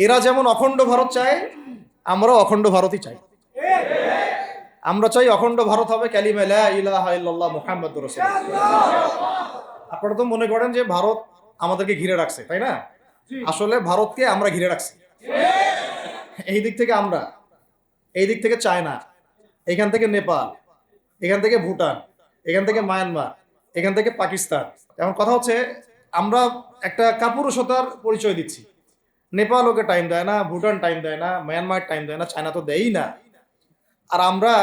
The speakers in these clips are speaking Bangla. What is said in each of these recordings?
এরা যেমন অখণ্ড ভারত চায়, আমরাও অখণ্ড ভারতই চাই। আমরা চাই অখণ্ড ভারত হবে কালিমা লা ইলাহা ইল্লাল্লাহ মুহাম্মাদুর রাসূলুল্লাহ। আপনারা তো মনে করেন যে ভারত আমাদেরকে ঘিরে রাখছে, তাই না? আসলে ভারতকে আমরা ঘিরে রাখছি। এই দিক থেকে আমরা, এই দিক থেকে চায়না, এখান থেকে নেপাল, এখান থেকে ভুটান, এখান থেকে মায়ানমার, এখান থেকে পাকিস্তান। এখন কথা হচ্ছে আমরা একটা কাপুরুষতার পরিচয় দিচ্ছি। নেপাল ওকে টাইম দেয় না, ভুটান টাইম দেয় না, মায়ানমার টাইম দেয় না, চায়না তো দেয়ই না। আর আমরা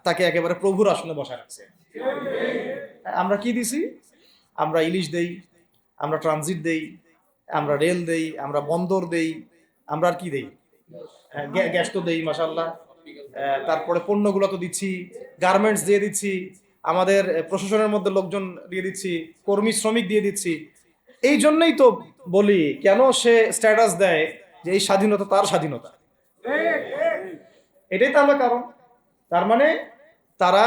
তাকে একেবারে প্রভুর আসনে বসায় রাখছি। আমরা কি দিছি? আমরা ইলিশ দেই, আমরা ট্রানজিট দেই, আমরা রেল দেই, আমরা বন্দর দেই, আমরা আর কি দেই? গ্যাস তো দেই মাশাআল্লাহ। তারপরে পণ্যগুলো তো দিচ্ছি, গার্মেন্টস দিয়ে দিচ্ছি, আমাদের প্রশাসনের মধ্যে লোকজন দিয়ে দিচ্ছি, কর্মী শ্রমিক দিয়ে দিচ্ছি। এই জন্যই তো বলি, কেন সে স্ট্যাটাস দেয় যে এই স্বাধীনতা তার স্বাধীনতা। এটাই তাহলে কারণ। তার মানে তারা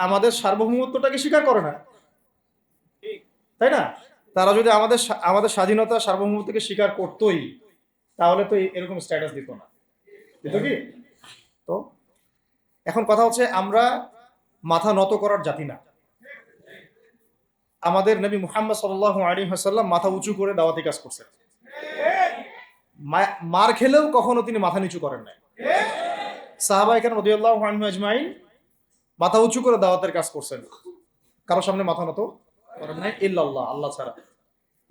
আমাদের সার্বভৌমত্বটাকে স্বীকার করে না, তাই না? তারা যদি আমাদের স্বাধীনতা সার্বভৌমত্বকে স্বীকার করতোই, তাহলে তো এরকম স্ট্যাটাস দিত না, দিত কি? তো এখন কথা হচ্ছে আমরা মাথা নত করার জাতি না। আমাদের নবী মুহাম্মদ সাল্লাল্লাহু আলাইহি ওয়াসাল্লাম মাথা উঁচু করে দাওয়াতি কাজ করছেন। মার খেলেও কখনো তিনি মাথা নিচু করেন নাই। সাহাবায়ে কেরাম রাদিয়াল্লাহু আনহুম আজমাইন মাথা উঁচু করে দাওয়াতের কাজ করছেন, কারোর সামনে মাথা নত করেন নাই ইল্লাল্লাহ, আল্লাহ ছাড়া।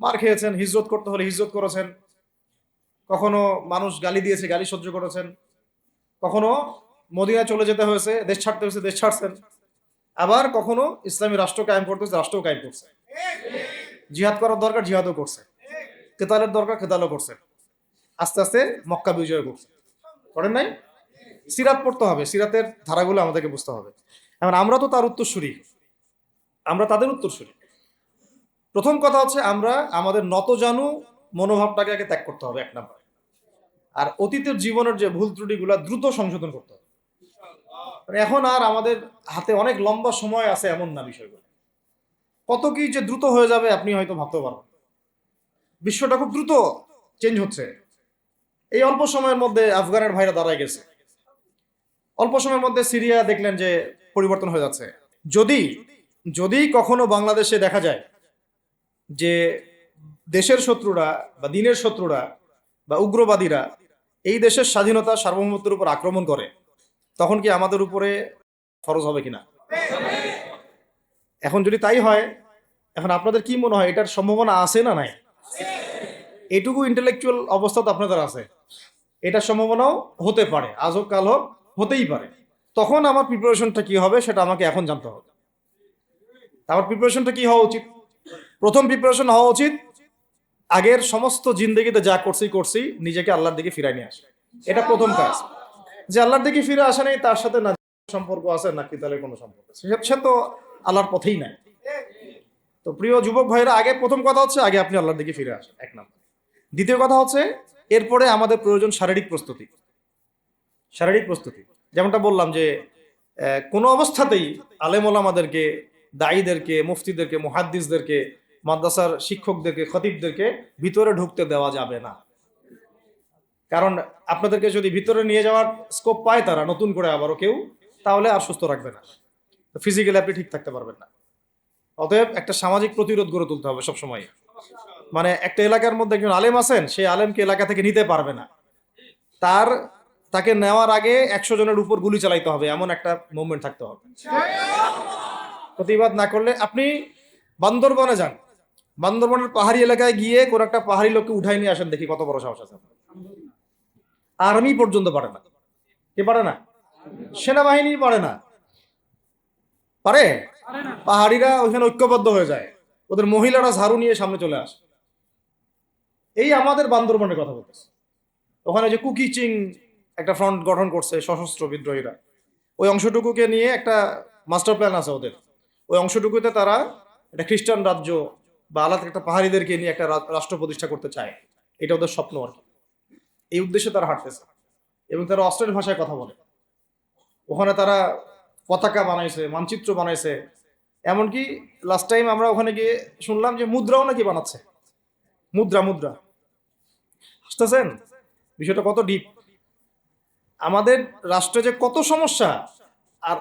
মার খেয়েছেন, হিজরত করতে হলে হিজরত করেছেন, কখনো মানুষ গালি দিয়েছে, গালি সহ্য করেছেন, কখনো মদিনায় চলে যেতে হয়েছে, দেশ ছাড়তে হয়েছে, দেশ ছাড়ছেন। আবার কখনো ইসলামী রাষ্ট্র কায়েম করতে হয়েছে, রাষ্ট্রও কায়েম করছে। জিহাদ করার দরকার, জিহাদও করছে। কেতালের দরকার, কেতালও করছে। আস্তে আস্তে মক্কা বিজয় করছে, করেন নাই? সিরাত পড়তে হবে, সিরাতের ধারাগুলো আমাদেরকে বুঝতে হবে। এখন আমরা তো তার উত্তরসূরি, আমরা তাদের উত্তরসূরি। প্রথম কথা হচ্ছে আমরা আমাদের নতজানু মনোভাবটাকে আগে ত্যাগ করতে হবে, এক নাম্বার। আর অতীতের জীবনের যে ভুল ত্রুটিগুলো দ্রুত সংশোধন করতে হবে। এখন আর আমাদের হাতে অনেক লম্বা সময় আছে এমন না বিষয়গুলো। কত কি যে দ্রুত হয়ে যাবে আপনি হয়তো ভাবতেও পারবেন। বিশ্বটা খুব দ্রুত চেঞ্জ হচ্ছে। এই অল্প সময়ের মধ্যে আফগানের ভাইরা দাঁড়ায় গেছে, অল্প সময়ের মধ্যে সিরিয়া দেখলেন যে পরিবর্তন হয়ে যাচ্ছে। যদি যদি কখনো বাংলাদেশে দেখা যায় যে দেশের শত্রুরা বা দিনের শত্রুরা বা উগ্রবাদীরা এই দেশের স্বাধীনতা সার্বভৌমত্বের উপর আক্রমণ করে, তখন কি আমাদের উপরে ফরজ হবে কিনা? এখন যদি তাই হয়, এখন আপনাদের কি মনে হয় এটার সম্ভাবনা আছে না নাই? এটুকু ইন্টেলেকচুয়াল অবস্থা তো আপনাদের আছে, এটার সম্ভাবনাও হতে পারে, আজ হোক কাল হোক, হতেই পারে। তখন আমার প্রিপারেশনটা কি হবে সেটা আমাকে এখন জানতে হবে। আমার প্রিপারেশনটা কি হওয়া উচিত? প্রথম প্রিপারেশন হওয়া উচিত আগের সমস্ত জিন্দেগিতে যা করছি নিজেকে আল্লাহর দিকে ফিরাই নিয়ে আসে। এটা প্রথম কাজ। যে আল্লাহর দিকে ফিরে আসা নেই, তার সাথে না সম্পর্ক আছে না কিতালের কোনো সম্পর্ক আছে, সে তো আল্লাহর পথেই নাই। তো প্রিয় যুবক ভাইরা, আগে প্রথম কথা হচ্ছে আগে আপনি আল্লাহর দিকে ফিরে আসেন, এক নাম্বার। দ্বিতীয় কথা হচ্ছে এরপরে আমাদের প্রয়োজন শারীরিক প্রস্তুতি। শারীরিক প্রস্তুতি যেমনটা বললাম যে কোনো অবস্থাতেই আলেম ওলামাদেরকে, দায়ীদেরকে, মুফতিদেরকে, মুহাদ্দিসদেরকে, মাদ্রাসার শিক্ষকদেরকে, খতিবদেরকে ভিতরে ঢুকতে দেওয়া যাবে না। কারণ আপনাদেরকে যদি ভিতরে নিয়ে যাওয়ার স্কোপ পায় তারা নতুন করে আবারও কেউ, তাহলে আর সুস্থ রাখবে না, ফিজিক্যালি আপনি ঠিক থাকতে পারবেন না। অতএব একটা সামাজিক প্রতিরোধ গড়ে তুলতে হবে সবসময়। মানে একটা এলাকার মধ্যে একজন আলেম আছেন, সেই আলেমকে এলাকা থেকে নিতে পারবে না, তাকে নেওয়ার আগে 100 জনের উপর গুলি চালাইতে হবে, এমন একটা মুভমেন্ট থাকতে হবে। প্রতিবাদ না করলে আপনি বান্দরবনে যান, বান্দরবনের পাহাড়ি এলাকায় গিয়ে কোন একটা পাহাড়ি লোককে উঠাই নিয়ে আসেন, দেখি কত বড় সাহস আছে। আর্মি পর্যন্ত পারে না। কে পারে না? সেনাবাহিনী পারে না। পারে? পাহাড়িরা ওইখানে ঐক্যবদ্ধ হয়ে যায়, ওদের মহিলারা ঝাড়ু নিয়ে সামনে চলে আসে। এই আমাদের বান্দরবনের কথা বলতেছে। ওখানে যে কুকি চিং একটা ফ্রন্ট গঠন করছে সশস্ত্র বিদ্রোহীরা, ওই অংশটুকুকে নিয়ে একটা মাস্টার প্ল্যান আছে ওদের। ওই অংশটুকুতে তারা একটা খ্রিস্টান রাজ্য বা আলাদা একটা পাহাড়িদেরকে নিয়ে একটা রাষ্ট্র প্রতিষ্ঠা করতে চায়। এটা ওদের স্বপ্ন আর কি। এই উদ্দেশ্যে তারা হাঁটতেছে এবং তারা অস্ট্রেল ভাষায় কথা বলে। ওখানে তারা পতাকা বানাইছে, মানচিত্র বানাইছে, এমনকি লাস্ট টাইম আমরা ওখানে গিয়ে শুনলাম যে মুদ্রাও নাকি বানাচ্ছে। মুদ্রা মুদ্রা বুঝতেছেন? বিষয়টা কত ডিপ। আমাদের রাষ্ট্রে যে কত সমস্যা, আর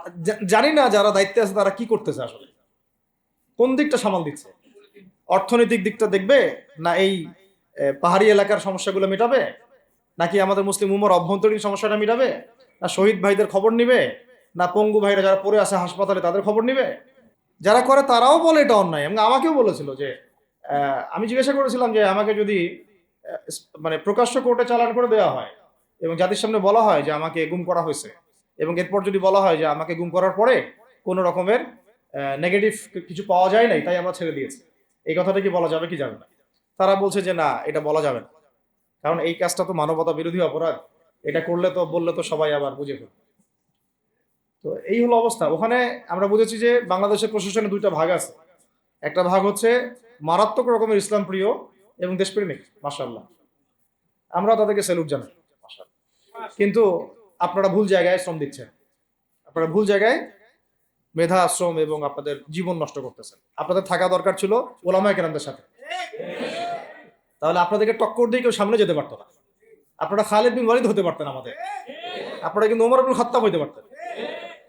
জানি না যারা দায়িত্বে আছে তারা কি করতেছে, আসলে কোন দিকটা সামাল দিচ্ছে। অর্থনৈতিক দিকটা দেখবে, না এই পাহাড়ি এলাকার সমস্যাগুলো মেটাবে, নাকি আমাদের মুসলিম উম্মার অভ্যন্তরীণ সমস্যাটা মেটাবে, না শহীদ ভাইদের খবর নিবে, না পঙ্গু ভাইরা যারা পড়ে আছে হাসপাতালে তাদের খবর নিবে? যারা করে তারাও বলে এটা অন্যায়, এবং আমাকেও বলেছিল যে আমি জিজ্ঞাসা করেছিলাম যে আমাকে যদি মানে প্রকাশ্য কোর্টে চালান করে দেওয়া হয় এবং জাতির সামনে বলা হয় যে আমাকে গুম করা হয়েছে, এবং এরপর যদি বলা হয় যে আমাকে গুম করার পরে কোনো রকমের নেগেটিভ কিছু পাওয়া যায় নাই তাই আমরা ছেড়ে দিয়েছি, এই কথাটা কি বলা যাবে কি যাবে না? তারা বলছে যে না, এটা বলা যাবে না, কারণ এই কাজটা তো মানবতা বিরোধী অপরাধ, এটা করলে তো বললে তো সবাই আবার বুঝে ফেলবে। তো এই হলো অবস্থা ওখানে। আমরা বুঝেছি যে বাংলাদেশের প্রশাসনে দুইটা ভাগ আছে। একটা ভাগ হচ্ছে মারাত্মক রকমের ইসলাম প্রিয় এবং দেশপ্রেমিক, মাশাআল্লাহ, আমরা তাদেরকে স্যালুট জানাই, মাশাআল্লাহ। কিন্তু আপনারা ভুল জায়গায় শ্রম দিচ্ছেন, আপনারা ভুল জায়গায় মেধা, শ্রম এবং আপনাদের জীবন নষ্ট করতেছেন। আপনাদের থাকা দরকার ছিল ওলামায়ে কেরামদের সাথে, তাহলে আপনাদেরকে টক্কর দিয়ে কেউ সামনে যেতে পারতো না। আপনারা খালিদ বিন ওয়ালিদ হতে পারতেন আমাদের, আপনারা কিন্তু ওমর ইবনুল খাত্তাব হইতে পারতেন।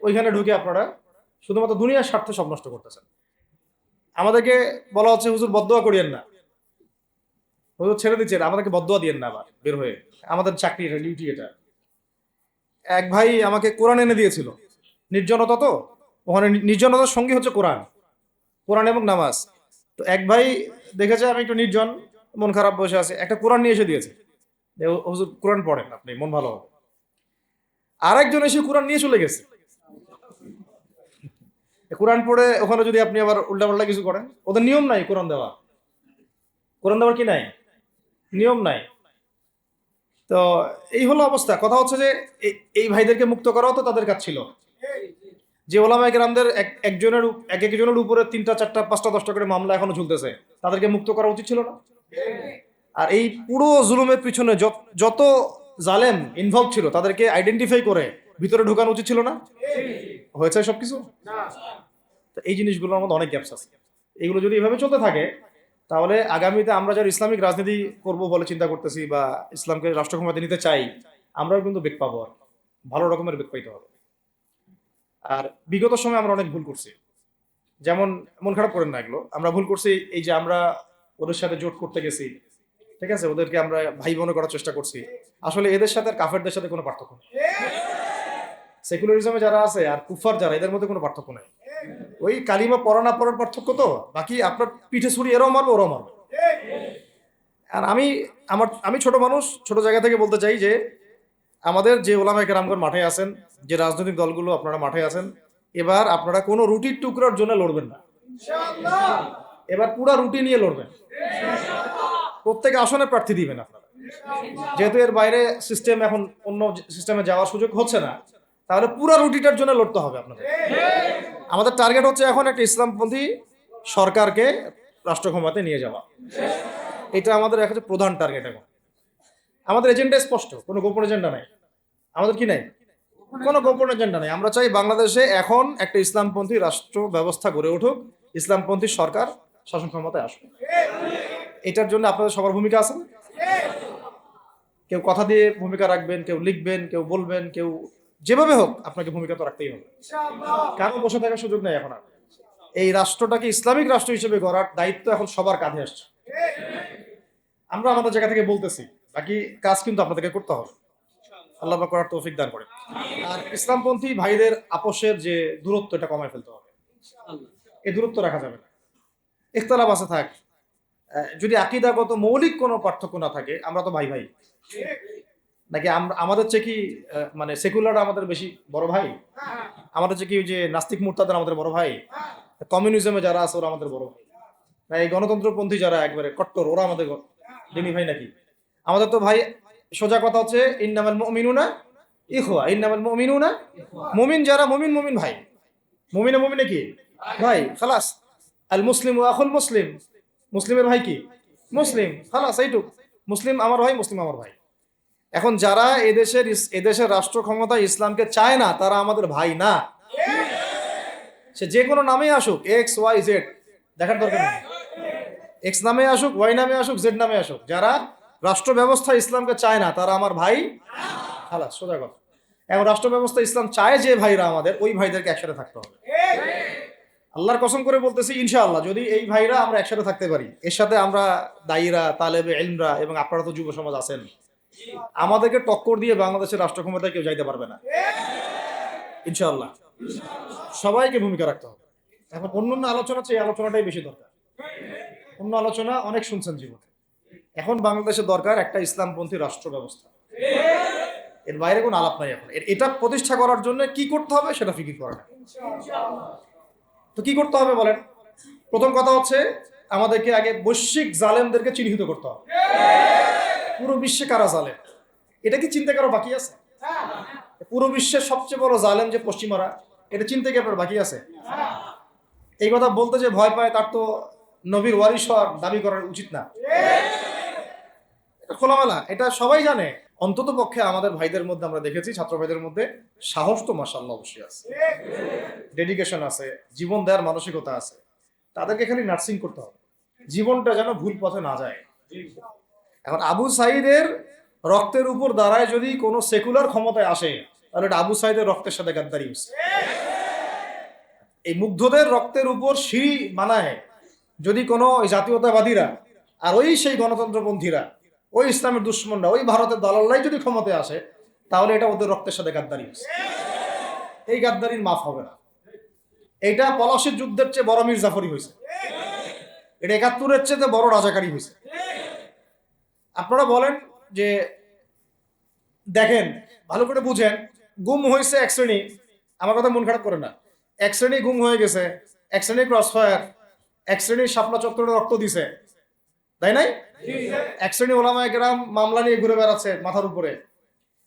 ওইখানে ঢুকে আপনারা শুধুমাত্র দুনিয়ার স্বার্থে সব নষ্ট করতেছেন। আমাদেরকে বলা হচ্ছে হুজুর বদদোয়া করিয়েন না, হুজুর ছেড়ে দিচ্ছেন, আমাদেরকে বদদোয়া দিয়েন না আবার বের হয়ে। আমাদের চাকরি, এটা ডিউটি। এটা এক ভাই আমাকে কোরআন এনে দিয়েছিল, নির্জনতা তো, ওখানে নির্জনতার সঙ্গী হচ্ছে কোরআন, কোরআন এবং নামাজ। তো এক ভাই দেখেছে আমি একটু নির্জন, মন খারাপ বসে আছে, একটা কোরআন নিয়ে এসে দিয়েছে, হুজুর কোরআন পড়েন আপনি, মন ভালো হবে। আর একজন এসে কোরআন নিয়ে চলে গেছে। কোরআন পড়ে ওখানে যদি আপনি আবার উল্টাপাল্টা কিছু করেন, ওদের নিয়ম নাই কোরআন দেওয়া, কোরআন দেওয়ার কি নাই, নিয়ম নাই। তো এই হলো অবস্থা। কথা হচ্ছে যে এই ভাইদেরকে মুক্ত করাও তো তাদের কাজ ছিল। যে ওলামায়ে কেরামদের একজনের এক একজনের উপরে 3টা 4টা 5টা 10টা করে মামলা এখনো ঝুলতেছে, তাদেরকে মুক্ত করা উচিত ছিল না? আর এই পুরো জুলুমের পিছনে যত জালেম ইনভলভ ছিল তাদেরকে আইডেন্টিফাই করে ভিতরে ঢোকানো উচিত ছিল না? হয়েছে সবকিছু? তো এই জিনিসগুলোর মধ্যে অনেক গ্যাপস আছে। এগুলো যদি এভাবে চলতে থাকে তাহলে আগামীতে আমরা যারা ইসলামিক রাজনীতি করব বলে চিন্তা করতেছি বা ইসলামকে রাষ্ট্র ক্ষমতায় নিতে চাই, আমরাও কিন্তু বেগ পাবো, আর ভালো রকমের বেগ পাইতে হবে। আর বিগত সময় আমরা অনেক ভুল করছি, যেমন মন খারাপ করেন না, এগুলো আমরা ভুল করছি। এই যে আমরা ওদের সাথে জোট করতে গেছি, ঠিক আছে, ওদেরকে আমরা ভাই বোনে করার চেষ্টা করছি, আসলে এদের সাথে আর কাফেরদের সাথে কোনো পার্থক্য নেই। সেকুলারিজমে যারা আছে আর কুফার যারা, এদের মধ্যে কোনো পার্থক্য নেই। ওই কালিমা পড়া না পড়ার পার্থক্য, তো বাকি আপনার পিঠে ছুরি এরাও মারবে ওরাও মারবে। আর আমি ছোট মানুষ, ছোট জায়গা থেকে বলতে চাই যে আমাদের যে ওলামায়ে কেরামগণ মাঠে আছেন, যে রাজনৈতিক দলগুলো আপনারা মাঠে আছেন, এবার আপনারা কোনো রুটির টুকরার জন্য লড়বেন না, এবার পুরা রুটি নিয়ে লড়বেন। প্রত্যেক আসনে প্রার্থী দিবেন আপনারা, যেহেতু এর বাইরে সিস্টেম এখন অন্য সিস্টেমে যাওয়ার সুযোগ হচ্ছে না, তাহলে পুরা রুটিটার জন্য লড়তে হবে আপনাদের। আমাদের টার্গেট হচ্ছে এখন একটা ইসলামপন্থী সরকারকে রাষ্ট্র ক্ষমতায় নিয়ে যাওয়া, এটা আমাদের একটা প্রধান টার্গেট। এখন আমাদের এজেন্ডা স্পষ্ট, কোনো গোপন এজেন্ডা নাই। আমাদের কি নাই? কোনো গোপন এজেন্ডা নাই। আমরা চাই বাংলাদেশে এখন একটা ইসলামপন্থী রাষ্ট্র ব্যবস্থা গড়ে উঠুক, ইসলামপন্থী সরকার শাসন ক্ষমতায় আসুক। এটার জন্য আপনাদের সবার ভূমিকা আছে। কেউ কথা দিয়ে ভূমিকা রাখবেন, কেউ লিখবেন, কেউ বলবেন, কেউ যেভাবে হোক আপনাকে ভূমিকা তো রাখতেই হবে। কারো বসে থাকার সুযোগ নেই এখন। আর এই রাষ্ট্রটাকে ইসলামিক রাষ্ট্র হিসেবে গড়ার দায়িত্ব এখন সবার কাঁধে আসছে। আমরা আমাদের জায়গা থেকে বলতেছি, বাকি কাজ কিন্তু আপনাদেরকে করতে হবে। আল্লাহ পাক করার তৌফিক দান করে। আর ইসলামপন্থী ভাইদের আপোষের যে দূরত্ব, এটা কমায় ফেলতে হবে। এই দূরত্ব রাখা যাবে না। ইখতিলাফ আছে থাক, যদি আকীদাগত মৌলিক কোনো পার্থক্য না থাকে, আমরা তো ভাই ভাই নাকি? আমরা আমাদের চেয়ে কি মানে সেকুলার আমাদের বেশি বড় ভাই? আমাদের চেয়ে কি যে নাস্তিক মুরতাদের আমাদের বড় ভাই? কমিউনিজমে যারা আছে ওরা আমাদের বড় ভাই? না এই গণতন্ত্রপন্থী যারা একবারে কট্টর, ওরা আমাদের দিনী ভাই নাকি? আমাদের তো ভাই, সোজা কথা হচ্ছে ইন্নামাল মুমিনুনা ইখওয়া, ইন্নামাল মুমিনুনা, মুমিন যারা মুমিন, মুমিন ভাই। মুমিনে মুমিনে কি ভাই, খালাস। আল মুসলিম ওয়া আখুল মুসলিম, মুসলিমের ভাই কি মুসলিম, খালাস, এইটুক। মুসলিম আমার ভাই, মুসলিম আমার ভাই। এখন যারা এদেশের রাষ্ট্র ক্ষমতা ইসলামকে চায় না, তারা আমাদের ভাই না। সে যে কোনো নামে আসুক, এক্স ওয়াই জেড, দেখার দরকার নেই। এক্স নামে আসুক, ওয়াই নামে আসুক, জেড নামে আসুক, যারা রাষ্ট্র ব্যবস্থা ইসলামকে চায় না, তারা আমার ভাই খালাস, সোজা কথা। এখন রাষ্ট্র ব্যবস্থা ইসলাম চায় যে ভাইরা আমাদের, ওই ভাইদেরকে একসাথে থাকতে হবে। আল্লাহর কসম করে বলতেছি, ইনশাআল্লাহ যদি এই ভাইরা আমরা একসাথে থাকতে পারি, এর সাথে আমরা দায়ীরা, তালেবে ইলমরা এবং আপনারা তো যুব সমাজ আছেন, আমাদেরকে টক্কর দিয়ে বাংলাদেশের রাষ্ট্র ক্ষমতায় কেউ যাইতে পারবে না ইনশাআল্লাহ। সবাইকে ভূমিকা রাখতে হবে। এখন অন্যান্য আলোচনা চেয়ে এই আলোচনাটাই বেশি দরকার। অন্য আলোচনা অনেক শুনছেন জীবনে, এখন বাংলাদেশের দরকার একটা ইসলামপন্থী রাষ্ট্র ব্যবস্থা। এর বাইরে কোনো আলাপ নাই। এখন এটা প্রতিষ্ঠা করার জন্য কি করতে হবে সেটা ফিকির করা না। তো কি করতে হবে বলেন? প্রথম কথা হচ্ছে আমাদেরকে আগে বৈশ্বিক জালেমদেরকে চিহ্নিত করতে হবে। পুরো বিশ্বে কারা জালেম, এটা কি চিন্তা করা বাকি আছে? পুরো বিশ্বের সবচেয়ে বড় জালেম যে পশ্চিমারা, এটা চিন্তা কি আপনার বাকি আছে? এই কথা বলতে যে ভয় পায়, তার তো নবীর ওয়ারিস হওয়ার দাবি করা উচিত না। এটা খোলামেলা, এটা সবাই জানে। অন্তত পক্ষে আমাদের ভাইদের মধ্যে আমরা দেখেছি, ছাত্র ভাইদের মধ্যে সাহস তো মাশাআল্লাহ অবশ্যই আছে, ডেডিকেশন আছে, জীবন দেওয়ার মানসিকতা আছে। তাদেরকে খালি নার্সিং করতে হবে, জীবনটা যেন ভুল পথে না যায়। এখন আবু সাইদের রক্তের উপর দাঁড়ায় যদি কোনো সেকুলার ক্ষমতায় আসে, তাহলে এটা আবু সাইদের রক্তের সাথে গাদ্দারি হচ্ছে। এই মুগ্ধদের রক্তের উপর সিঁড়ি বানায় যদি কোনো জাতীয়তাবাদীরা আর ওই সেই গণতন্ত্রপন্থীরা, ওই ইসলামের দুশ্মনরা, ওই ভারতের দালালরাই যদি ক্ষমতায় আসে, তাহলে এটা ওদের রক্তের সাথে গাদ্দারি হচ্ছে। এই গাদ্দারির মাফ হবে না। এইটা পলাশির যুদ্ধের চেয়ে বড় মির্জাফরি হয়েছে, এটা ৭১-এর চেয়ে বড় রাজাকারী হয়েছে। আপনারা বলেন যে দেখেন, ভালো করে বুঝেন, গুম হয়েছে এক শ্রেণী, আমার কথা মন খারাপ করে না, এক শ্রেণী গুম হয়ে গেছে, এক শ্রেণী ক্রসফায়ার, এক শ্রেণী শাপলা চত্বরে রক্ত দিছে, তাই নাই? এক শ্রেণী ওলামায়ে কেরাম মামলা নিয়ে ঘুরে বেড়াচ্ছে মাথার উপরে,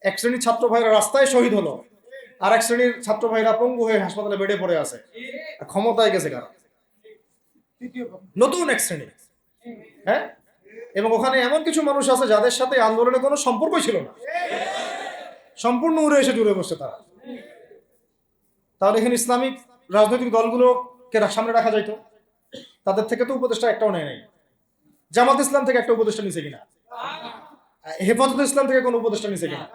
এক শ্রেণীর ছাত্র ভাইরা রাস্তায় শহীদ হলো, আর এক শ্রেণীর ছাত্র ভাইরা পঙ্গু হয়ে হাসপাতালে বেডে পড়ে আছে। ক্ষমতায় গেছে কারা? নতুন এক শ্রেণী। হ্যাঁ, এবং ওখানে এমন কিছু মানুষ আছে যাদের সাথে আন্দোলনে কোনো সম্পর্কই ছিল না, সম্পূর্ণ উড়ে এসে জুড়ে বসছে তারা। তাহলে এখানে ইসলামিক রাজনৈতিক দলগুলোকে সামনে রাখা যাইতো, তাদের থেকে তো উপদেষ্টা একটাও নেয় নাই। জামাত ইসলাম থেকে একটা উপদেষ্টা নিছে কিনা? হেফাজত ইসলাম থেকে কোনো উপদেষ্টা নিছে কিনা?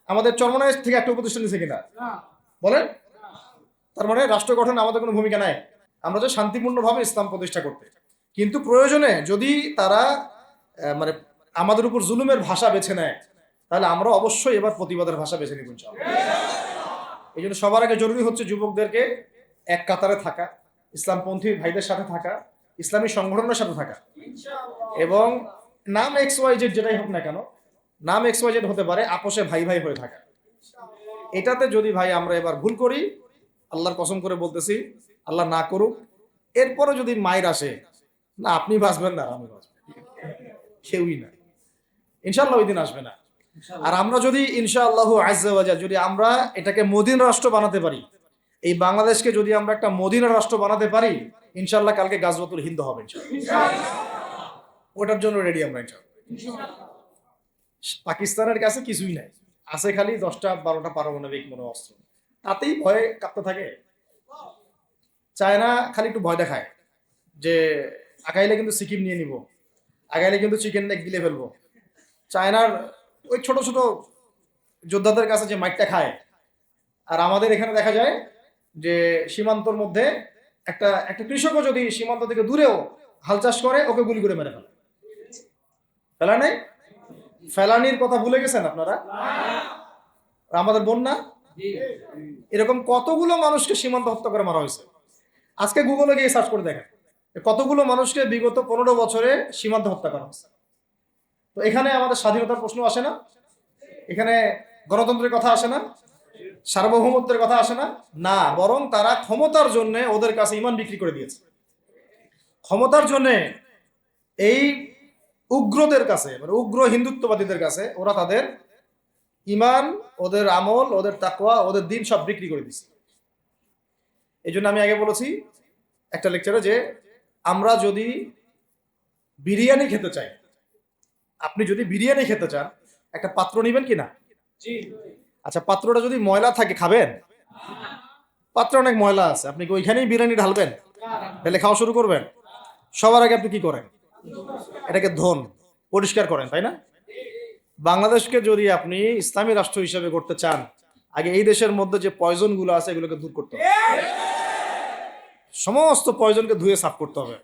আমাদের চরমনায় থেকে একটা উপদেষ্টা নিছে কিনা বলেন? তার মানে রাষ্ট্র গঠনে আমাদের কোনো ভূমিকা নাই। আমরা যে শান্তিপূর্ণভাবে ইসলাম প্রতিষ্ঠা করতে, কিন্তু প্রয়োজনে যদি তারা মানে আমাদের উপর জুলুমের ভাষা বেছে নেয়, তাহলে আমরা অবশ্যই এবার প্রতিবাদের ভাষা বেছে নিব ইনশাআল্লাহ। এই জন্য সবার আগে জরুরি হচ্ছে যুবকদেরকে এক কাতারে থাকা, ইসলামপন্থী ভাইদের সাথে থাকা, ইসলামী সংগঠনের সাথে থাকা, এবং নাম XYZ যেটাই হোক না কেন, নাম XYZ হতে পারে, আপোষে ভাই ভাই হয়ে থাকা। এটাতে যদি ভাই আমরা এবার ভুল করি, আল্লাহর কসম করে বলতেছি, আল্লাহ না করুক, এরপরে যদি মায়ের আসে, না আপনি বাঁচবেন না আমি বাঁচবেন, কেউই না ইনশাআল্লাহ, ওই দিন আসবে না। আর আমরা যদি ইনশাআল্লাহু আজ্জা ওয়া জাল যদি আমরা এটাকে মদিনা রাষ্ট্র বানাতে পারি, এই বাংলাদেশকে যদি আমরা একটা মদিনা রাষ্ট্র বানাতে পারি, ইনশাআল্লাহ কালকে গাজওয়াতুল হিন্দ হবে ইনশাআল্লাহ। ওটার জন্য রেডি আমরা ইনশাআল্লাহ। পাকিস্তানের কাছে কিছুই নাই, আছে খালি 10টা-12টা পারমাণবিক অস্ত্র, তাতেই ভয়ে কাঁপতে থাকে। চায়না খালি একটু ভয় দেখায় যে আগাইলে কিন্তু সিকিম নিয়ে নিব, আগাইলে কিন্তু চিকেন নেক গিলে ফেলবো। চায়নার ওই ছোট ছোট যোদ্ধাদের কাছে যে মাইটটা খায়, আর আমাদের এখানে দেখা যায় যে সীমান্তর মধ্যে একটা একটা কৃষকও যদি সীমান্ত থেকে দূরেও হাল চাষ করে, ওকে গুলি করে মেরে ফেলে। ফেলা নেই, ফেলানির কথা ভুলে গেছেন আপনারা? আমাদের বন্যা, এরকম কতগুলো মানুষকে সীমান্ত হত্যা করে মারা হয়েছে। আজকে গুগলে গিয়ে সার্চ করে দেখেন কতগুলো মানুষকে বিগত 15 বছরে সীমান্ত হত্যা করা হয়েছে। তো এখানে আমাদের স্বাধীনতার প্রশ্ন আসে না, এখানে গণতন্ত্রের কথা আসে না, সার্বভৌমত্বের কথা আসে না, না, বরং তারা ক্ষমতার জন্য ওদের কাছে ইমান বিক্রি করে দিয়েছে। ক্ষমতার জন্য এই উগ্রদের কাছে, মানে উগ্র হিন্দুত্ববাদীদের কাছে ওরা তাদের ইমান, ওদের আমল, ওদের তাকওয়া, ওদের দিন সব বিক্রি করে দিচ্ছে। এই জন্য আমি আগে বলেছি একটা লেকচারে যে আমরা যদি বিরিয়ানি খেতে চাই, আপনি যদি বিরিয়ানি খেতে চান, একটা পাত্র নিবেন কি না? আচ্ছা, পাত্রটা যদি ময়লা থাকে খাবেন? পাত্র অনেক ময়লা আছে, আপনি কি ওইখানেই বিরিয়ানি ঢালবেন, ঢেলে খাওয়া শুরু করবেন? সবার আগে আপনি কি করেন? এটাকে ধোন, পরিষ্কার করেন, তাই না? বাংলাদেশকে যদি আপনি ইসলামী রাষ্ট্র হিসেবে করতে চান, আগে এই দেশের মধ্যে যে পয়জন গুলো আছে এগুলোকে দূর করতে হবে, সমস্ত পয়জনকে ধুয়ে সাফ করতে হবে।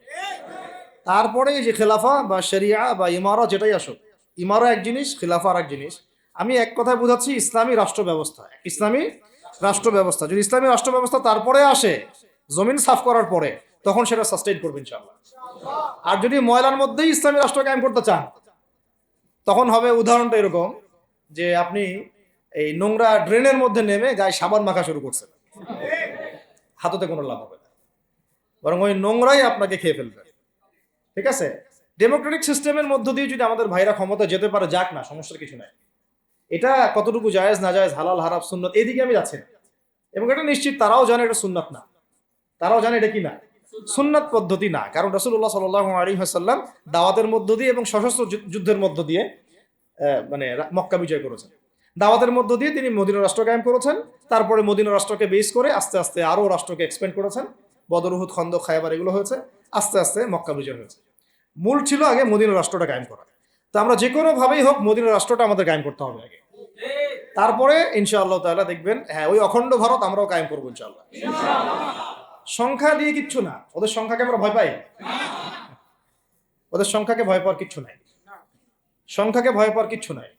তারপরে এই যে খেলাফা বা শরিয়া বা ইমারা যেটাই আসুক, ইমারা এক জিনিস, খেলাফা আর এক জিনিস। আমি এক কথায় বুঝাচ্ছি ইসলামী রাষ্ট্র ব্যবস্থা, ইসলামী রাষ্ট্র ব্যবস্থা। যদি ইসলামী রাষ্ট্র ব্যবস্থা তারপরে আসে, জমিন সাফ করার পরে, তখন সেটা সাস্টেইন করবে ইনশাআল্লাহ। আর যদি ময়লার মধ্যেই ইসলামী রাষ্ট্র কায়েম করতে চান, তখন হবে উদাহরণটা এরকম যে আপনি এই নোংরা ড্রেনের মধ্যে নেমে গায়ে সাবান মাখা শুরু করছেন, হাততে কোনো লাভ হবে না, বরং ওই নোংরাই আপনাকে খেয়ে ফেলবে। ঠিক আছে? ডেমোক্রেটিক সিস্টেমের মধ্য দিয়ে যদি আমাদের ভাইরা ক্ষমতা যেতে পারে, যাক না, সমস্যার কিছু নাই। এটা কতটুকু জায়েজ না জায়েজ, হালাল হারাম সুন্নত, এইদিকে আমি যাচ্ছি না। এবং এটা নিশ্চিত তারাও জানে এটা সুন্নাত না, তারাও জানে এটা কি না, সুন্নাত পদ্ধতি না। কারণ রাসূলুল্লাহ সাল্লাল্লাহু আলাইহি ওয়াসাল্লাম দাওয়াতের মধ্য দিয়ে এবং সশস্ত্র যুদ্ধের মধ্য দিয়ে মানে মক্কা বিজয় করেছেন। দাওয়াতের মধ্য দিয়ে তিনি মদিনা রাষ্ট্র কায়েম করেছেন। তারপরে মদিনা রাষ্ট্রকে বেস করে আস্তে আস্তে আরো রাষ্ট্রকে এক্সপেন্ড করেছেন। বদর, উহুদ, খন্দক, খায়বার এগুলো হয়েছে, আস্তে আস্তে মক্কা বিজয় হয়েছে। মূল ছিল আগে মদিনা রাষ্ট্রটা কায়েম করা। তো আমরা যে কোনো ভাবেই হোক মদিনা রাষ্ট্রটা আমাদের কায়েম করতে হবে আগে, তারপরে ইনশাআল্লাহ তাআলা দেখবেন, হ্যাঁ, ওই অখণ্ড ভারত আমরাও কায়েম করবো ইনশাআল্লাহ। সংখ্যা দিয়ে কিচ্ছু না, ওদের সংখ্যাকে আমরা ভয় পাই, ওদের সংখ্যাকে ভয় পাওয়ার কিচ্ছু নাই, সংখ্যাকে ভয় পাওয়ার কিচ্ছু নাই।